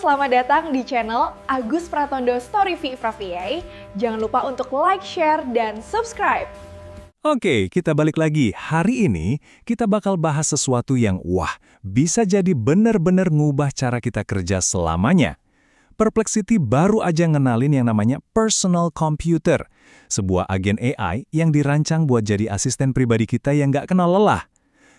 selamat datang di channel Agus Pratondo Story VA. Jangan lupa untuk like, share, dan subscribe. Oke, kita balik lagi. Hari ini kita bakal bahas sesuatu yang bisa jadi benar-benar ngubah cara kita kerja selamanya. Perplexity baru aja ngenalin yang namanya personal computer, sebuah agen AI yang dirancang buat jadi asisten pribadi kita yang nggak kenal lelah.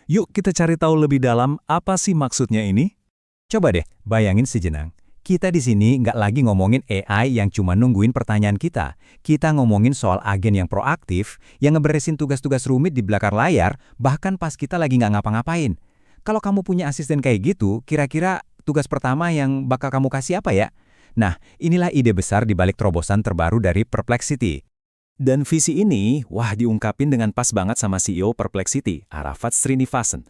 Yuk kita cari tahu lebih dalam apa sih maksudnya ini. Coba deh, bayangin sejenak. Kita di sini nggak lagi ngomongin AI yang cuma nungguin pertanyaan kita. Kita ngomongin soal agen yang proaktif, yang ngeberesin tugas-tugas rumit di belakang layar, bahkan pas kita lagi nggak ngapa-ngapain. Kalau kamu punya asisten kayak gitu, kira-kira tugas pertama yang bakal kamu kasih apa ya? Nah, inilah ide besar di balik terobosan terbaru dari Perplexity. Dan visi ini, diungkapin dengan pas banget sama CEO Perplexity, Arafat Srinivasan.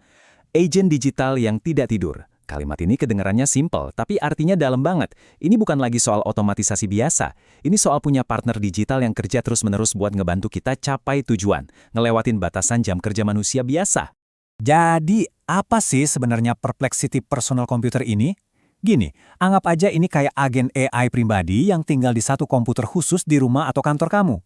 Agen digital yang tidak tidur. Kalimat ini kedengarannya simpel, tapi artinya dalam banget. Ini bukan lagi soal otomatisasi biasa. Ini soal punya partner digital yang kerja terus-menerus buat ngebantu kita capai tujuan, ngelewatin batasan jam kerja manusia biasa. Jadi, apa sih sebenarnya Perplexity Personal Computer ini? Gini, anggap aja ini kayak agen AI pribadi yang tinggal di satu komputer khusus di rumah atau kantor kamu.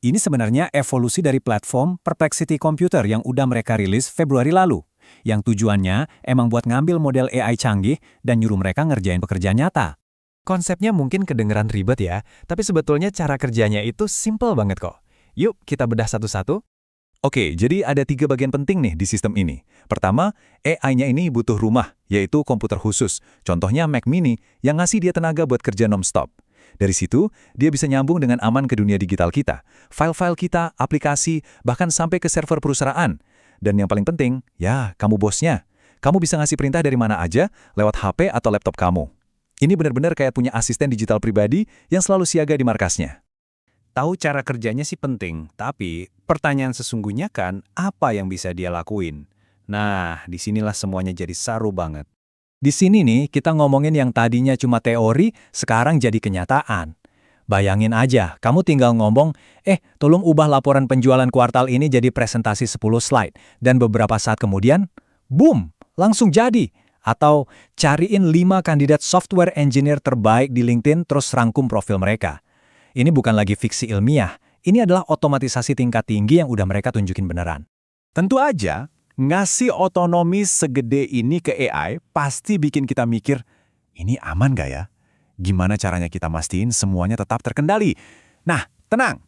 Ini sebenarnya evolusi dari platform Perplexity Computer yang udah mereka rilis Februari lalu. Yang tujuannya emang buat ngambil model AI canggih dan nyuruh mereka ngerjain pekerjaan nyata. Konsepnya mungkin kedengeran ribet ya, tapi sebetulnya cara kerjanya itu simple banget kok. Yuk kita bedah satu-satu. Oke, jadi ada 3 bagian penting nih di sistem ini. Pertama, AI-nya ini butuh rumah, yaitu komputer khusus. Contohnya Mac Mini yang ngasih dia tenaga buat kerja non-stop. Dari situ, dia bisa nyambung dengan aman ke dunia digital kita. File-file kita, aplikasi, bahkan sampai ke server perusahaan. Dan yang paling penting, kamu bosnya. Kamu bisa ngasih perintah dari mana aja, lewat HP atau laptop kamu. Ini benar-benar kayak punya asisten digital pribadi yang selalu siaga di markasnya. Tahu cara kerjanya sih penting, tapi pertanyaan sesungguhnya kan apa yang bisa dia lakuin? Nah, disinilah semuanya jadi seru banget. Di sini nih, kita ngomongin yang tadinya cuma teori, sekarang jadi kenyataan. Bayangin aja, kamu tinggal ngomong, tolong ubah laporan penjualan kuartal ini jadi presentasi 10 slide. Dan beberapa saat kemudian, boom, langsung jadi. Atau cariin 5 kandidat software engineer terbaik di LinkedIn terus rangkum profil mereka. Ini bukan lagi fiksi ilmiah, ini adalah otomatisasi tingkat tinggi yang udah mereka tunjukin beneran. Tentu aja, ngasih otonomi segede ini ke AI pasti bikin kita mikir, ini aman gak ya? Gimana caranya kita mastiin semuanya tetap terkendali? Nah, tenang.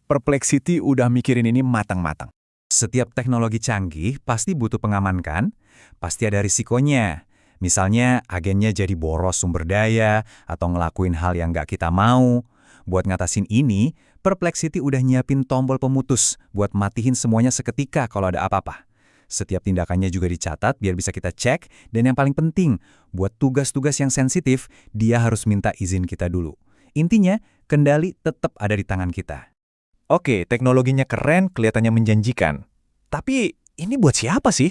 Perplexity udah mikirin ini matang-matang. Setiap teknologi canggih pasti butuh pengaman kan? Pasti ada risikonya. Misalnya agennya jadi boros sumber daya atau ngelakuin hal yang nggak kita mau. Buat ngatasin ini, Perplexity udah nyiapin tombol pemutus buat matiin semuanya seketika kalau ada apa-apa. Setiap tindakannya juga dicatat biar bisa kita cek, dan yang paling penting, buat tugas-tugas yang sensitif, dia harus minta izin kita dulu. Intinya, kendali tetap ada di tangan kita. Oke, teknologinya keren, kelihatannya menjanjikan. Tapi ini buat siapa sih?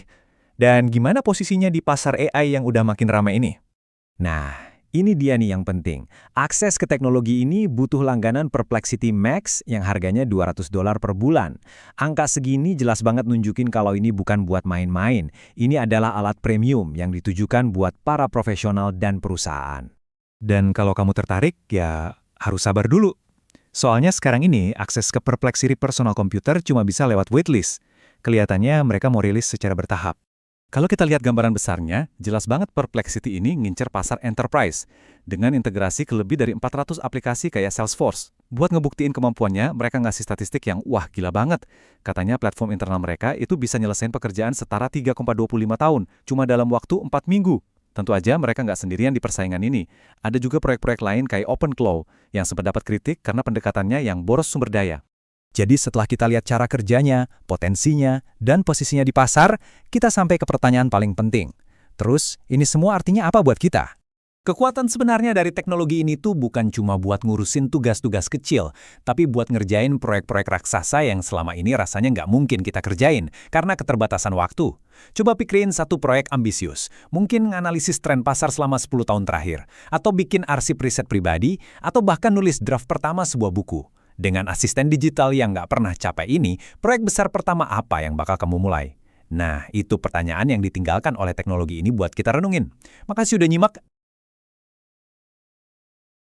Dan gimana posisinya di pasar AI yang udah makin ramai ini? Nah, ini dia nih yang penting. Akses ke teknologi ini butuh langganan Perplexity Max yang harganya $200 per bulan. Angka segini jelas banget nunjukin kalau ini bukan buat main-main. Ini adalah alat premium yang ditujukan buat para profesional dan perusahaan. Dan kalau kamu tertarik, harus sabar dulu. Soalnya sekarang ini akses ke Perplexity Personal Computer cuma bisa lewat waitlist. Kelihatannya mereka mau rilis secara bertahap. Kalau kita lihat gambaran besarnya, jelas banget Perplexity ini ngincer pasar enterprise dengan integrasi ke lebih dari 400 aplikasi kayak Salesforce. Buat ngebuktiin kemampuannya, mereka ngasih statistik yang gila banget. Katanya platform internal mereka itu bisa nyelesain pekerjaan setara 3,25 tahun, cuma dalam waktu 4 minggu. Tentu aja mereka nggak sendirian di persaingan ini. Ada juga proyek-proyek lain kayak OpenClaw yang sempat dapat kritik karena pendekatannya yang boros sumber daya. Jadi setelah kita lihat cara kerjanya, potensinya, dan posisinya di pasar, kita sampai ke pertanyaan paling penting. Terus, ini semua artinya apa buat kita? Kekuatan sebenarnya dari teknologi ini tuh bukan cuma buat ngurusin tugas-tugas kecil, tapi buat ngerjain proyek-proyek raksasa yang selama ini rasanya nggak mungkin kita kerjain karena keterbatasan waktu. Coba pikirin satu proyek ambisius, mungkin nganalisis tren pasar selama 10 tahun terakhir, atau bikin arsip riset pribadi, atau bahkan nulis draft pertama sebuah buku. Dengan asisten digital yang nggak pernah capai ini, proyek besar pertama apa yang bakal kamu mulai? Nah, itu pertanyaan yang ditinggalkan oleh teknologi ini buat kita renungin. Makasih udah nyimak.